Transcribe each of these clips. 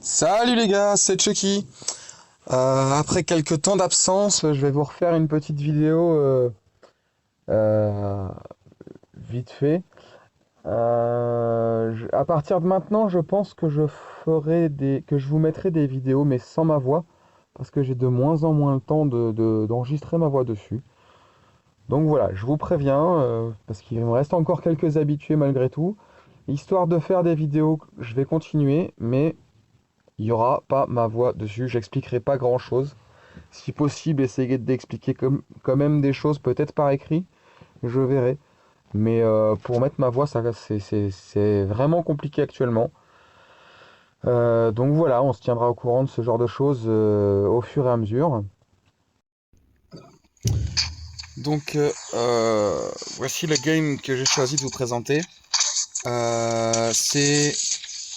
Salut les gars, c'est Chucky. Après quelques temps d'absence, je vais vous refaire une petite vidéo euh, vite fait. À partir de maintenant, je pense que que je vous mettrai des vidéos, mais sans ma voix, parce que j'ai de moins en moins le temps d'enregistrer ma voix dessus. Donc voilà, je vous préviens, parce qu'il me reste encore quelques habitués malgré tout. Histoire de faire des vidéos, je vais continuer, mais il n'y aura pas ma voix dessus, j'expliquerai pas grand-chose. Si possible, essayer d'expliquer quand même des choses, peut-être par écrit, je verrai. Mais pour mettre ma voix, c'est vraiment compliqué actuellement. Donc voilà, on se tiendra au courant de ce genre de choses au fur et à mesure. Donc voici le game que j'ai choisi de vous présenter. C'est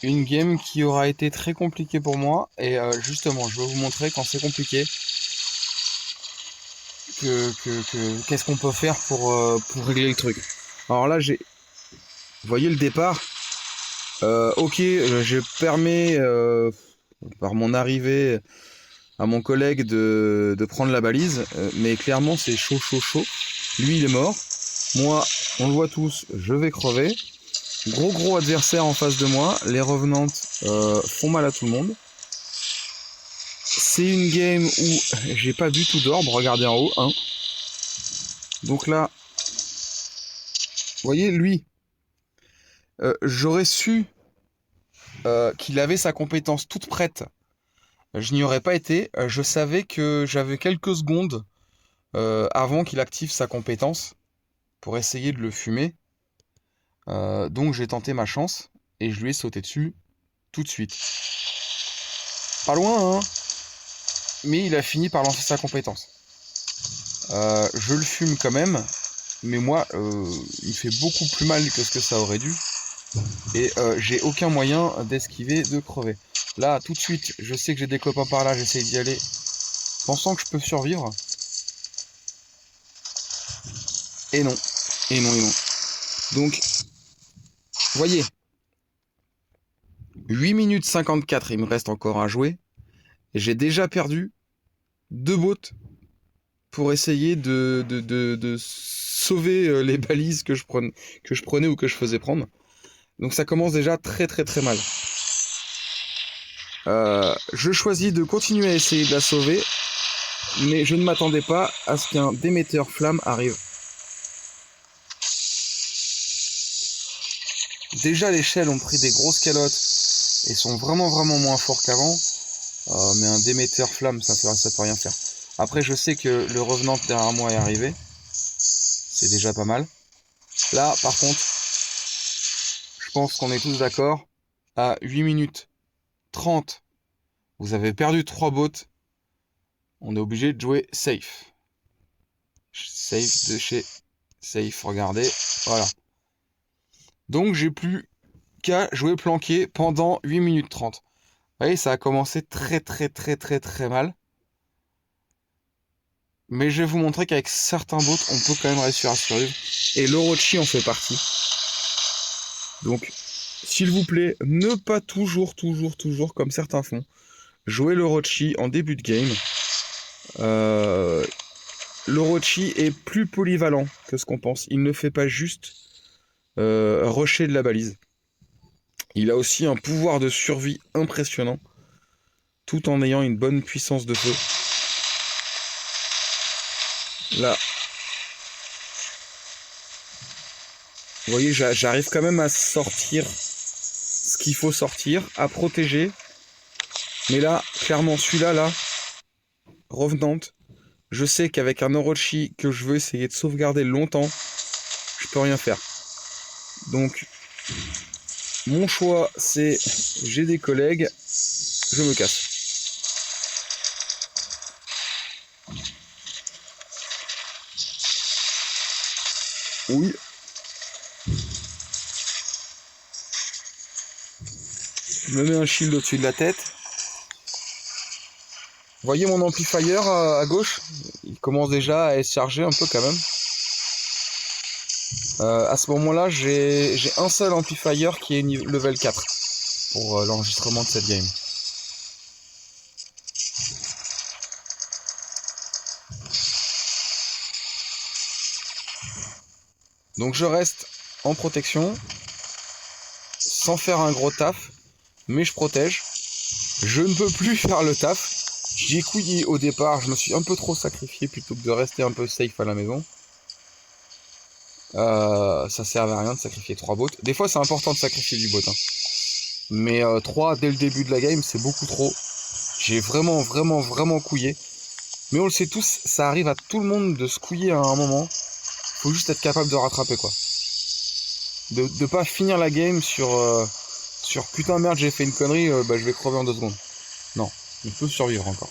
une game qui aura été très compliquée pour moi. Et justement, je vais vous montrer quand c'est compliqué, qu'est-ce qu'on peut faire pour régler le truc. Alors là, vous voyez le départ. Ok, je permets par mon arrivée à mon collègue de prendre la balise, mais clairement c'est chaud, chaud, chaud. Lui il est mort. Moi, on le voit tous, je vais crever. Gros adversaire en face de moi. Les revenantes font mal à tout le monde. C'est une game où j'ai pas du tout d'orbe. Regardez en haut, hein. Donc là, vous voyez, lui, j'aurais su qu'il avait sa compétence toute prête. Je n'y aurais pas été. Je savais que j'avais quelques secondes avant qu'il active sa compétence pour essayer de le fumer. Donc j'ai tenté ma chance et je lui ai sauté dessus tout de suite. Pas loin, hein, mais il a fini par lancer sa compétence. Je le fume quand même, mais moi, il fait beaucoup plus mal que ce que ça aurait dû. Et j'ai aucun moyen d'esquiver, de crever. Là, tout de suite, je sais que j'ai des copains par là, j'essaie d'y aller, pensant que je peux survivre. Et non, et non, et non. Donc, voyez, 8 minutes 54, il me reste encore à jouer. Et j'ai déjà perdu 2 bots pour essayer de sauver les balises que je prenais ou que je faisais prendre. Donc ça commence déjà très mal. Je choisis de continuer à essayer de la sauver, mais je ne m'attendais pas à ce qu'un démetteur flamme arrive. Déjà les shells ont pris des grosses calottes et sont vraiment moins forts qu'avant. Mais un démetteur flamme, ça peut rien faire. Après, je sais que le revenant derrière moi est arrivé. C'est déjà pas mal. Là, par contre, je pense qu'on est tous d'accord. À 8 minutes 30, vous avez perdu 3 bots. On est obligé de jouer safe. Safe de chez safe, regardez. Voilà. Donc, j'ai plus qu'à jouer planqué pendant 8 minutes 30. Vous voyez, ça a commencé très mal. Mais je vais vous montrer qu'avec certains bots, on peut quand même réussir à survivre. Et l'Orochi en fait partie. Donc, s'il vous plaît, ne pas toujours, comme certains font, jouer l'Orochi en début de game. L'Orochi est plus polyvalent que ce qu'on pense. Il ne fait pas juste rusher de la balise. Il a aussi un pouvoir de survie impressionnant, tout en ayant une bonne puissance de feu. Là, vous voyez, j'arrive quand même à sortir ce qu'il faut sortir, à protéger. Mais là, clairement, celui-là, là, Revenant, je sais qu'avec un Orochi que je veux essayer de sauvegarder longtemps, je peux rien faire. Donc, mon choix, c'est j'ai des collègues, je me casse. Oui. Je me mets un shield au-dessus de la tête. Vous voyez mon amplifier à gauche? Il commence déjà à être chargé un peu quand même. À ce moment-là, j'ai un seul amplifier qui est level 4 pour l'enregistrement de cette game. Donc je reste en protection, sans faire un gros taf, mais je protège. Je ne peux plus faire le taf. J'ai couillé au départ, je me suis un peu trop sacrifié plutôt que de rester un peu safe à la maison. Ça sert à rien de sacrifier 3 bots. Des fois c'est important de sacrifier du bot, hein. Mais 3 dès le début de la game, c'est beaucoup trop. J'ai vraiment couillé. Mais on le sait tous, ça arrive à tout le monde de se couiller à un moment. Faut juste être capable de rattraper, quoi. De pas finir la game sur putain merde, j'ai fait une connerie, bah je vais crever en 2 secondes. Non, on peut survivre encore.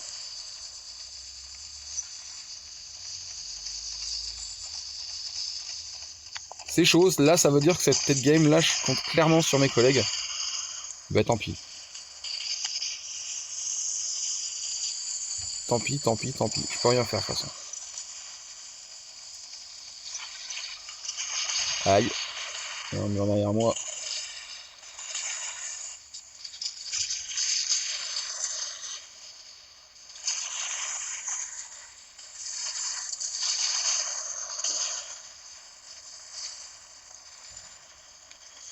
C'est chaud, là ça veut dire que cette game là je compte clairement sur mes collègues. Bah tant pis. Tant pis, je peux rien faire de toute façon. Aïe, il y a un mur derrière moi.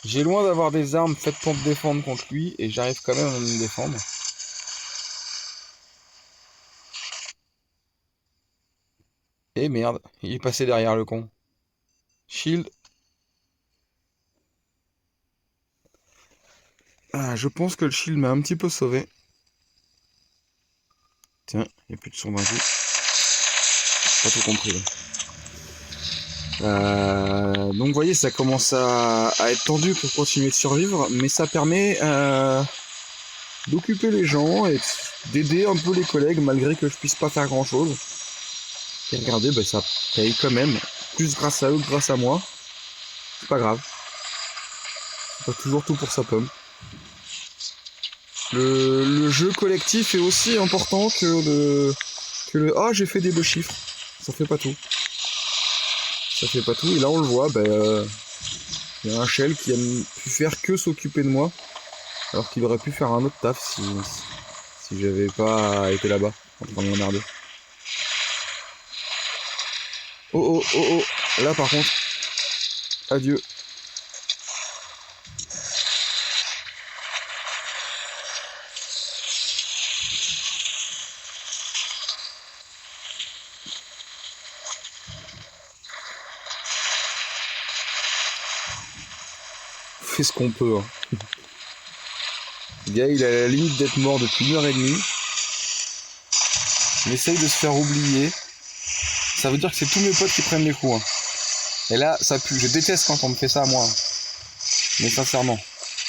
J'ai loin d'avoir des armes faites pour me défendre contre lui et j'arrive quand même à me défendre. Et merde, il est passé derrière le con. Shield. Ah, je pense que le shield m'a un petit peu sauvé. Tiens, il n'y a plus de son d'un coup. Pas tout compris là. Donc vous voyez, ça commence à être tendu pour continuer de survivre, mais ça permet d'occuper les gens et d'aider un peu les collègues malgré que je puisse pas faire grand chose. Et regardez, bah, ça paye quand même, plus grâce à eux que grâce à moi. C'est pas grave, c'est pas toujours tout pour sa pomme. Le jeu collectif est aussi important que le ah j'ai fait des beaux chiffres. Ça fait pas tout. Ça fait pas tout, et là on le voit, y a un shell qui a pu faire que s'occuper de moi. Alors qu'il aurait pu faire un autre taf si j'avais pas été là-bas, en train de m'emmerder. Oh oh oh oh, là par contre, adieu. On fait ce qu'on peut, hein. Le gars il est à la limite d'être mort depuis 1h30. Il essaye de se faire oublier. Ça veut dire que c'est tous mes potes qui prennent les coups, hein. Et là, ça pue. Je déteste quand on me fait ça à moi, hein. Mais sincèrement,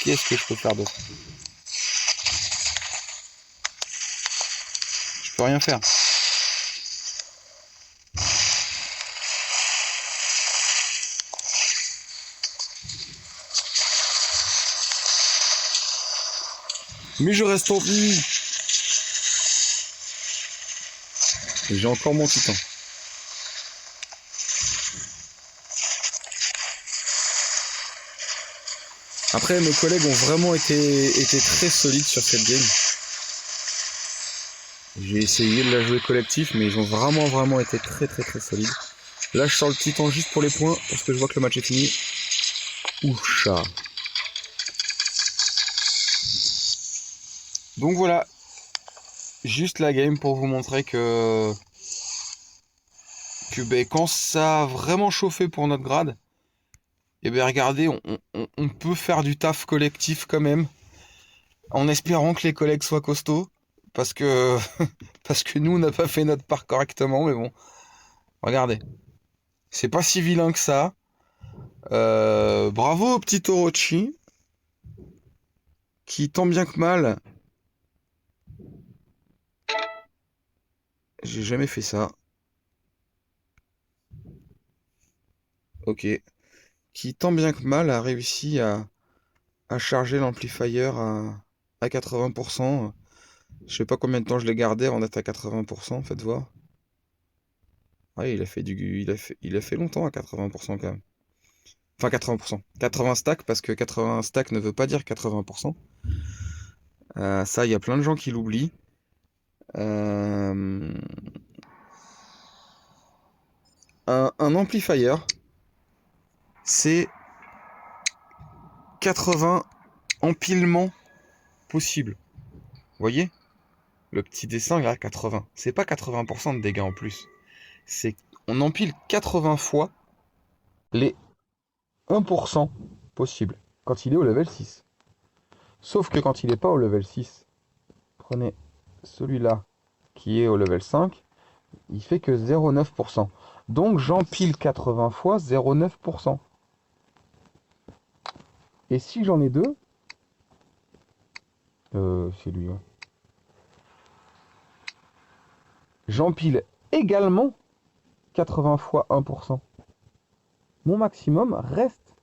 qu'est-ce que je peux faire d'autre? Je peux rien faire. Mais je reste en vie. Et j'ai encore mon titan. Après, mes collègues ont vraiment été très solides sur cette game. J'ai essayé de la jouer collectif, mais ils ont vraiment été très solides. Là, je sors le titan juste pour les points, parce que je vois que le match est fini. Oucha. Donc voilà. Juste la game pour vous montrer que quand ça a vraiment chauffé pour notre grade, et ben regardez, on peut faire du taf collectif quand même, en espérant que les collègues soient costauds, parce que parce que nous on n'a pas fait notre part correctement, mais bon, regardez, c'est pas si vilain que ça. Bravo au petit Orochi, qui tant bien que mal, j'ai jamais fait ça. Ok, qui tant bien que mal a réussi à charger l'amplifier à 80%. Je sais pas combien de temps je l'ai gardé avant d'être à 80%, faites voir. Ouais, il a fait longtemps à 80% quand même. Enfin 80%. 80 stacks parce que 80 stacks ne veut pas dire 80%. Ça, il y a plein de gens qui l'oublient. Euh, un amplifier c'est 80 empilements possibles. Vous voyez? Le petit dessin là, 80. C'est pas 80% de dégâts en plus. C'est on empile 80 fois les 1% possibles quand il est au level 6. Sauf que quand il n'est pas au level 6, prenez celui-là qui est au level 5, il fait que 0,9%. Donc j'empile 80 fois 0,9%. Et si j'en ai deux, c'est lui, ouais. J'empile également 80 fois 1%. Mon maximum reste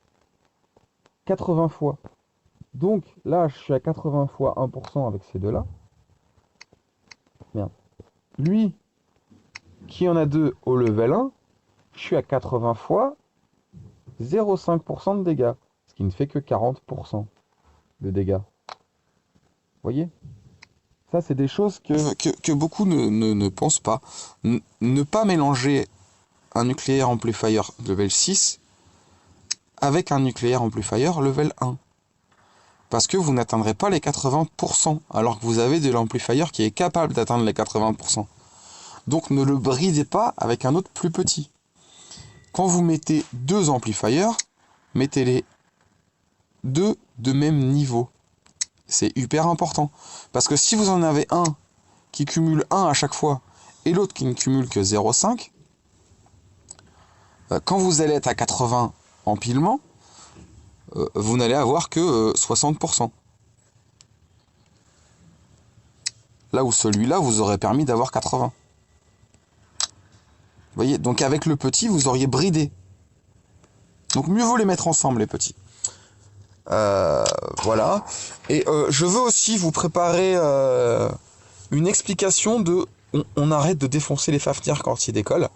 80 fois. Donc là, je suis à 80 fois 1% avec ces deux-là. Merde. Lui, qui en a deux au level 1, je suis à 80 fois 0,5% de dégâts. Ce qui ne fait que 40% de dégâts. Vous voyez? Ça, c'est des choses que beaucoup ne pensent pas. Ne pas mélanger un nucléaire amplifier level 6 avec un nucléaire amplifier level 1. Parce que vous n'atteindrez pas les 80%, alors que vous avez de l'amplifier qui est capable d'atteindre les 80%. Donc ne le bridez pas avec un autre plus petit. Quand vous mettez deux amplifiers, mettez-les deux de même niveau. C'est hyper important. Parce que si vous en avez un qui cumule 1 à chaque fois et l'autre qui ne cumule que 0,5, quand vous allez être à 80 empilements, vous n'allez avoir que 60%. Là où celui-là vous aurait permis d'avoir 80. Vous voyez, donc avec le petit, vous auriez bridé. Donc mieux vaut les mettre ensemble, les petits. Voilà. Et je veux aussi vous préparer une explication de... On arrête de défoncer les Fafnir quand ils décollent.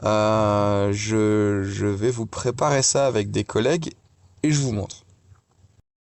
Je vais vous préparer ça avec des collègues et je vous montre.